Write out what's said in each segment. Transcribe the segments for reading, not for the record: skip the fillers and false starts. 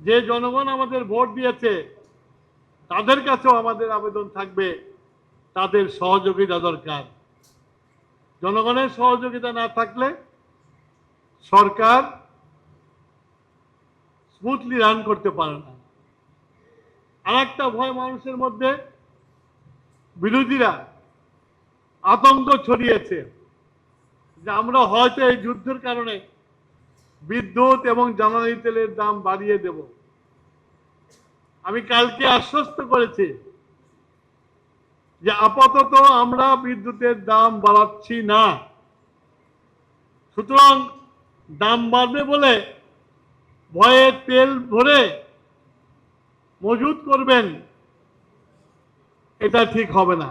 যে জনগণ আমাদের ভোট দিয়েছে তাদের কাছেও আমাদের আবেদন থাকবে, তাদের সহযোগিতা দরকার। জনগণের সহযোগিতা না থাকলে সরকার স্মুথলি রান করতে পারে না। আর একটা ভয় মানুষের মধ্যে, বিরোধীরা আতঙ্ক ছড়িয়েছে যে আমরা হয়তো এই যুদ্ধের কারণে বিদ্যুৎ এবং জ্বালানি তেলের দাম বাড়িয়ে দেব। আমি কালকে আশ্বস্ত করেছি যে আপাতত আমরা বিদ্যুতের দাম বাড়াচ্ছি না। সুতরাং দাম বাড়বে বলে ভয়ে তেল ভরে মজুত করবেন, এটা ঠিক হবে না।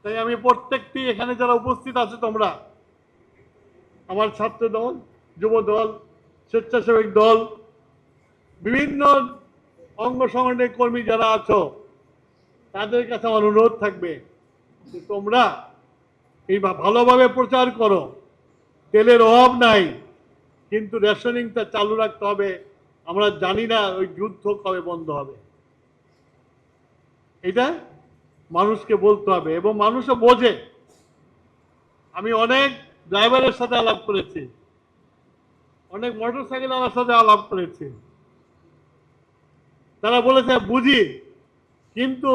তাই আমি প্রত্যেকটি এখানে যারা উপস্থিত আছে, তোমরা আমার ছাত্র দল, যুব দল, স্বেচ্ছাসেবক দল, বিভিন্ন অঙ্গ সংগঠনের কর্মী যারা আছো, তাদের কাছে আমার অনুরোধ থাকবে যে তোমরা এই ভালোভাবে প্রচার করো। তেলের অভাব নাই, কিন্তু রেশনিংটা চালু রাখতে হবে। আমরা জানি না ওই যুদ্ধ কবে বন্ধ হবে, এটা মানুষকে বলতে হবে এবং মানুষও বোঝে। আমি অনেক ড্রাইভারের সাথে আলাপ করেছি, অনেক মোটরসাইকেলের সাথে আলাপ করেছি, তারা বলেছে বুঝি, কিন্তু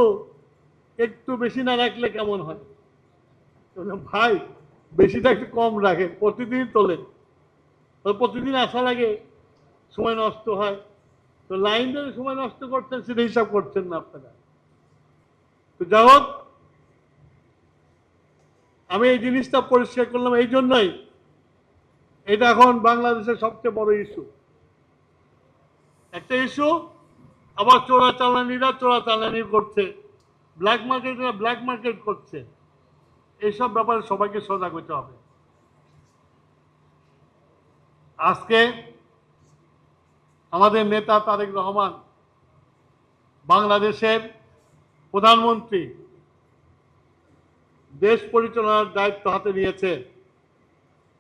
একটু বেশি না রাখলে কেমন হয়। ভাই, বেশিটা একটু কম রাখে, প্রতিদিন তোলেন, তো প্রতিদিন আসা লাগে, সময় নষ্ট হয়। তো লাইন ধরে সময় নষ্ট করছেন, সেটা হিসাব করছেন না আপনারা। তো যাই হোক, আমি এই জিনিসটা পরিষ্কার করলাম এই জন্যই, এটা এখন বাংলাদেশের সবচেয়ে বড় ইস্যু, একটা ইস্যু। আবার চোরাচালানিরা চোরাচালানি করছে, ব্ল্যাক মার্কেটরা ব্ল্যাক মার্কেট করছে। এইসব ব্যাপারে সবাইকে সজাগ হতে হবে। আজকে আমাদের নেতা তারেক রহমান, বাংলাদেশের প্রধানমন্ত্রী, দেশ পরিচালনার দায়িত্ব হাতে নিয়েছে।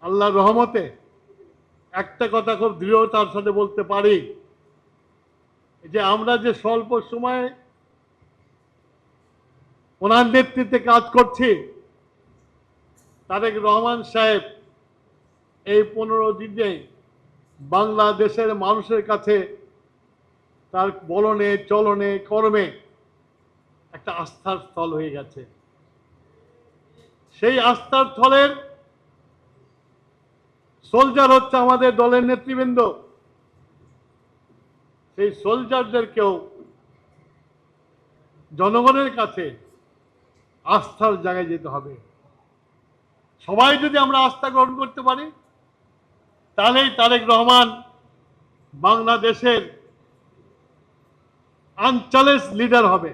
আল্লাহর রহমতে একটা কথা খুব দৃঢ়তার সাথে বলতে পারি যে আমরা যে স্বল্প সময়ে ওনার নেতৃত্বে কাজ করছি, তারেক রহমান সাহেব এই 15 দিনে বাংলাদেশের মানুষের কাছে তার বলনে, চলনে, কর্মে একটা আস্থার স্থল হয়ে গেছে। সেই আস্থার স্থলের সোলজার হচ্ছে আমাদের দলের নেতৃবৃন্দ। সেই সোলজারদেরকেও জনগণের কাছে আস্থার জায়গায় যেতে হবে। সবাই যদি আমরা আস্থা গ্রহণ করতে পারি, তাহলেই তারেক রহমান বাংলাদেশের আনচ্যালেঞ্জ লিডার হবে।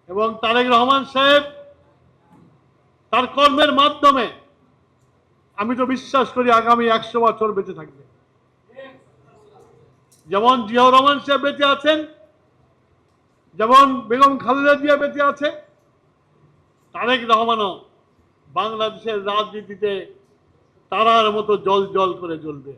এবং তারেক রহমান সাহেব তার কর্মের মাধ্যমে আমি তো বিশ্বাস করি আগামী 100 বছর বেঁচে থাকবে। যেমন জিয়াউর রহমান সাহেব বেঁচে আছেন, যেমন বেগম খালেদা জিয়া বেঁচে আছে, তারেক রহমানও বাংলাদেশের রাজনীতিতে তারার মতো জল জল করে জ্বলবে।